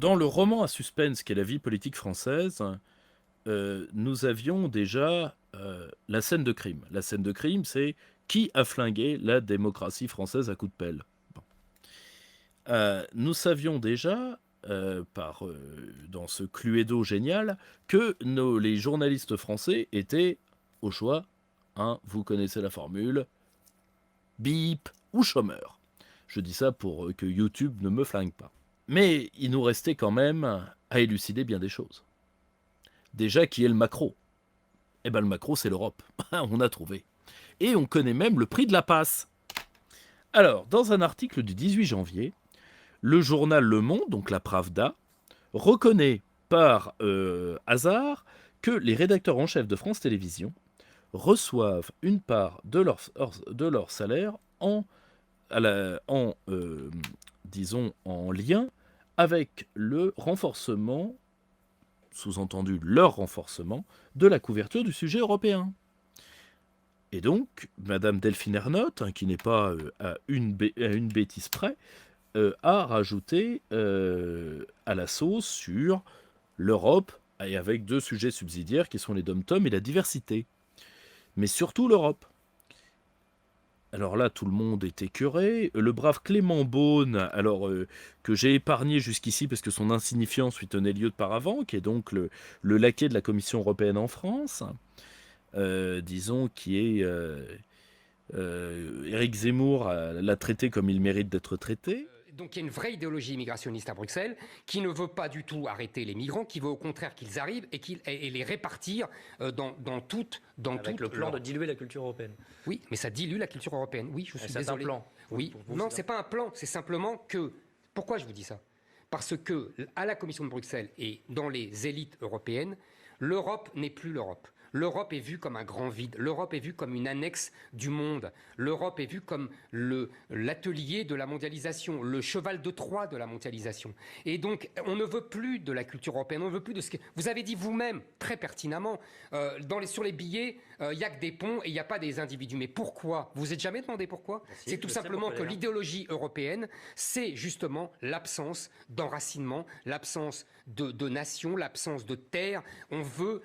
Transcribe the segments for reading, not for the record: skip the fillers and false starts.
dans le roman à suspense qu'est la vie politique française, nous avions déjà la scène de crime. La scène de crime, c'est qui a flingué la démocratie française à coups de pelle. Bon. Nous savions déjà, dans ce Cluedo génial, que les journalistes français étaient au choix, hein, vous connaissez la formule, bip ou chômeur. Je dis ça pour que YouTube ne me flingue pas. Mais il nous restait quand même à élucider bien des choses. Déjà, qui est le macro? Eh ben le macro, c'est l'Europe. On a trouvé. Et on connaît même le prix de la passe. Alors, dans un article du 18 janvier, le journal Le Monde, donc la Pravda, reconnaît par hasard que les rédacteurs en chef de France Télévisions reçoivent une part de leur salaire disons, en lien avec le renforcement, sous-entendu leur renforcement, de la couverture du sujet européen. Et donc, Madame Delphine Ernotte, hein, qui n'est pas à une bêtise près, a rajouté à la sauce sur l'Europe, et avec deux sujets subsidiaires qui sont les dom-toms et la diversité. Mais surtout l'Europe. Alors là, tout le monde est écœuré. Le brave Clément Beaune, que j'ai épargné jusqu'ici parce que son insignifiance lui tenait lieu de paravent, qui est donc le laquais de la Commission européenne en France, disons, qui est... Éric Zemmour l'a traité comme il mérite d'être traité. Donc il y a une vraie idéologie immigrationniste à Bruxelles qui ne veut pas du tout arrêter les migrants, qui veut au contraire qu'ils arrivent et les répartir dans Avec le plan de diluer la culture européenne. Oui, mais ça dilue la culture européenne. Oui, je suis désolé. C'est un plan. Oui, non, c'est pas un plan. C'est simplement que... Pourquoi je vous dis ça? Parce que à la Commission de Bruxelles et dans les élites européennes, l'Europe n'est plus l'Europe. L'Europe est vue comme un grand vide. L'Europe est vue comme une annexe du monde. L'Europe est vue comme l'atelier de la mondialisation, le cheval de Troie de la mondialisation. Et donc, on ne veut plus de la culture européenne. On ne veut plus de ce que... Vous avez dit vous-même, très pertinemment, sur les billets, il n'y a que des ponts et il n'y a pas des individus. Mais pourquoi? Vous vous êtes jamais demandé pourquoi? C'est tout simplement que l'idéologie européenne, c'est justement l'absence d'enracinement, l'absence de nation, l'absence de terre. On veut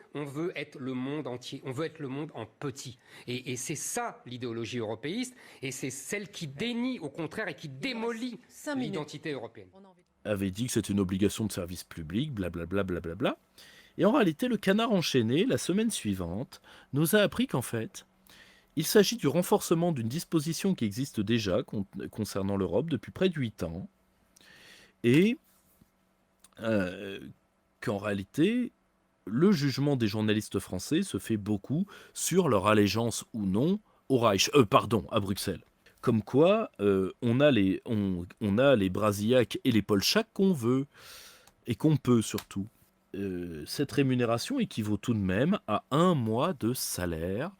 être le monde entier, on veut être le monde en petit. Et c'est ça l'idéologie européiste, et c'est celle qui dénie au contraire et qui démolit l'identité européenne. Avait dit que c'est une obligation de service public, blablabla, blablabla. Et en réalité, le Canard enchaîné, la semaine suivante, nous a appris qu'en fait, il s'agit du renforcement d'une disposition qui existe déjà concernant l'Europe depuis près de 8 ans, et qu'en réalité, le jugement des journalistes français se fait beaucoup sur leur allégeance ou non au Reich, à Bruxelles. Comme quoi, on a les Brasillac et les Polchak qu'on veut, et qu'on peut surtout. Cette rémunération équivaut tout de même à 1 mois de salaire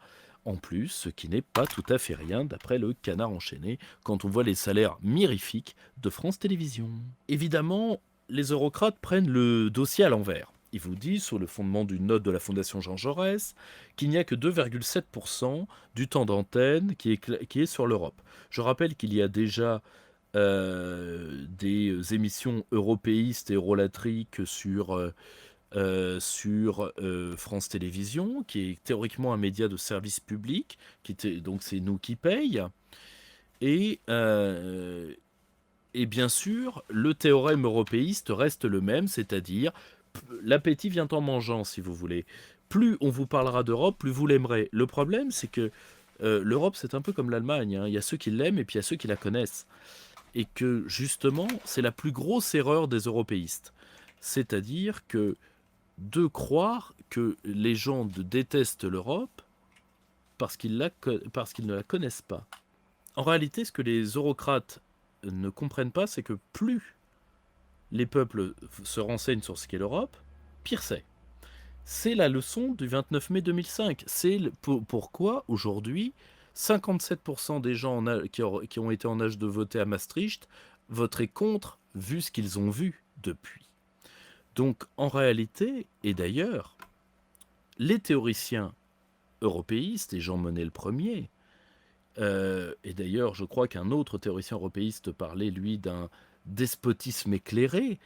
en plus, ce qui n'est pas tout à fait rien d'après le Canard enchaîné, quand on voit les salaires mirifiques de France Télévisions. Évidemment, les eurocrates prennent le dossier à l'envers. Ils vous disent, sur le fondement d'une note de la Fondation Jean Jaurès, qu'il n'y a que 2,7% du temps d'antenne qui est sur l'Europe. Je rappelle qu'il y a déjà des émissions européistes et eurolatriques sur France Télévisions, qui est théoriquement un média de service public, donc c'est nous qui paye. Et bien sûr, le théorème européiste reste le même, c'est-à-dire l'appétit vient en mangeant, si vous voulez. Plus on vous parlera d'Europe, plus vous l'aimerez. Le problème, c'est que l'Europe, c'est un peu comme l'Allemagne, hein. Il y a ceux qui l'aiment et puis il y a ceux qui la connaissent. Et que, justement, c'est la plus grosse erreur des européistes. C'est-à-dire que de croire que les gens détestent l'Europe parce qu'ils ne la connaissent pas. En réalité, ce que les eurocrates ne comprennent pas, c'est que plus les peuples se renseignent sur ce qu'est l'Europe, pire c'est. C'est la leçon du 29 mai 2005. C'est pourquoi, aujourd'hui, 57% des gens qui ont été en âge de voter à Maastricht voteraient contre, vu ce qu'ils ont vu depuis. Donc, en réalité, et d'ailleurs, les théoriciens européistes, et Jean Monnet le premier, et d'ailleurs, je crois qu'un autre théoricien européiste parlait, lui, d'un despotisme éclairé,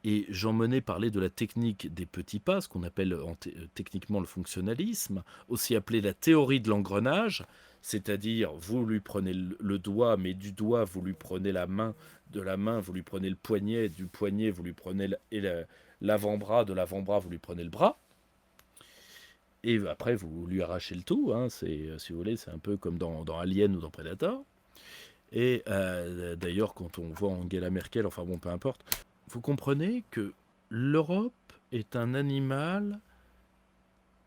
Et Jean Monnet parlait de la technique des petits pas, ce qu'on appelle techniquement le fonctionnalisme, aussi appelé la théorie de l'engrenage, c'est-à-dire vous lui prenez le doigt, mais du doigt vous lui prenez la main, de la main vous lui prenez le poignet, du poignet vous lui prenez l'avant-bras, de l'avant-bras vous lui prenez le bras, et après vous lui arrachez le tout, hein, si vous voulez, c'est un peu comme dans Alien ou dans Predator. Et d'ailleurs, quand on voit Angela Merkel, enfin bon, peu importe, vous comprenez que l'Europe est un animal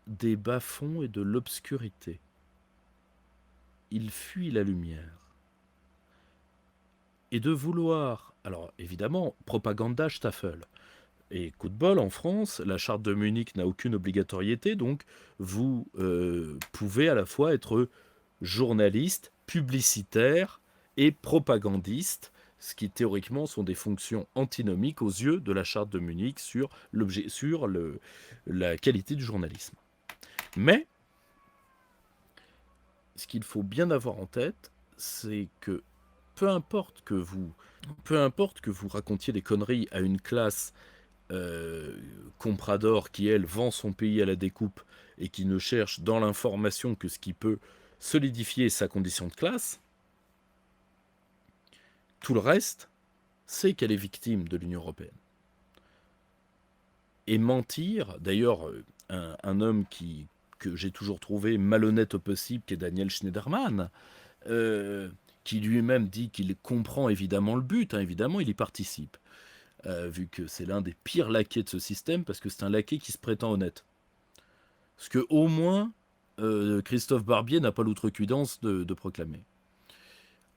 des bas-fonds et de l'obscurité. Il fuit la lumière. Et de vouloir, alors évidemment, propaganda Staffel. Et coup de bol, en France, la charte de Munich n'a aucune obligatoriété, donc vous pouvez à la fois être journaliste, publicitaire et propagandiste, ce qui théoriquement sont des fonctions antinomiques aux yeux de la charte de Munich sur la qualité du journalisme. Mais ce qu'il faut bien avoir en tête, c'est que peu importe que vous racontiez des conneries à une classe comprador qui, elle, vend son pays à la découpe et qui ne cherche dans l'information que ce qui peut solidifier sa condition de classe, tout le reste, c'est qu'elle est victime de l'Union européenne. Et mentir, d'ailleurs, un homme que j'ai toujours trouvé malhonnête au possible, qui est Daniel Schneiderman, qui lui-même dit qu'il comprend évidemment le but, hein, évidemment il y participe, vu que c'est l'un des pires laquais de ce système, parce que c'est un laquais qui se prétend honnête. Ce que au moins Christophe Barbier n'a pas l'outrecuidance de proclamer.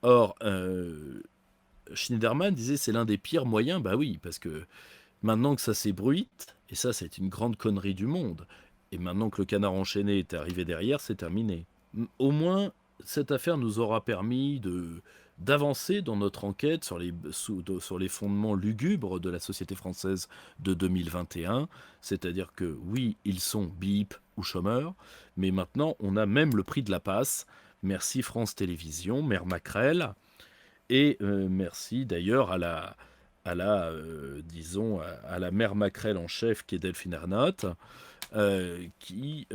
Or, Schneiderman disait c'est l'un des pires moyens, bah oui, parce que maintenant que ça s'ébruite, et ça c'est une grande connerie du monde, et maintenant que le canard enchaîné est arrivé derrière, c'est terminé. Au moins, cette affaire nous aura permis d'avancer dans notre enquête sur les fondements lugubres de la société française de 2021, c'est-à-dire que oui, ils sont bip ou chômeurs, mais maintenant on a même le prix de la passe. Merci France Télévisions, Mère Macrel, et merci d'ailleurs à la mère Macrel en chef qui est Delphine Ernotte, qui,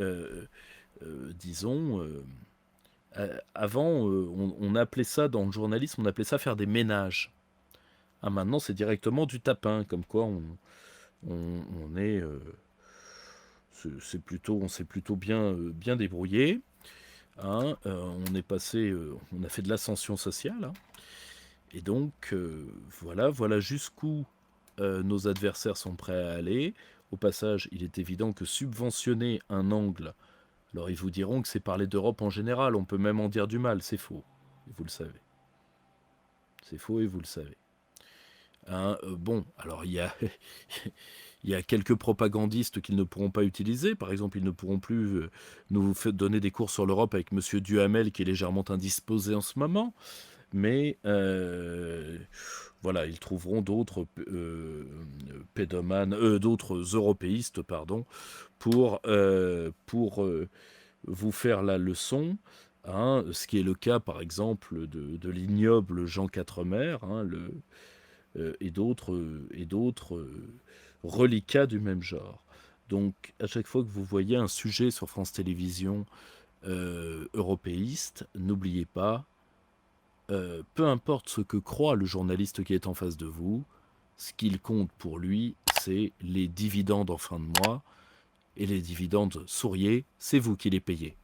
avant, on appelait ça, dans le journalisme, on appelait ça faire des ménages. Ah, maintenant, c'est directement du tapin, comme quoi on s'est plutôt bien débrouillé. Hein, on a fait de l'ascension sociale. Hein. Et donc, voilà jusqu'où nos adversaires sont prêts à aller. Au passage, il est évident que subventionner un angle, alors ils vous diront que c'est parler d'Europe en général, on peut même en dire du mal, c'est faux, et vous le savez. C'est faux et vous le savez. Hein, bon, alors il y a quelques propagandistes qu'ils ne pourront pas utiliser. Par exemple, ils ne pourront plus nous donner des cours sur l'Europe avec Monsieur Duhamel, qui est légèrement indisposé en ce moment. Mais voilà, ils trouveront d'autres pédomanes, d'autres européistes, pardon, pour vous faire la leçon. Hein, ce qui est le cas, par exemple, de l'ignoble Jean Quatremer, hein, et d'autres reliquats du même genre. Donc, à chaque fois que vous voyez un sujet sur France Télévisions européiste, n'oubliez pas, peu importe ce que croit le journaliste qui est en face de vous, ce qu'il compte pour lui, c'est les dividendes en fin de mois. Et les dividendes, souriez, c'est vous qui les payez.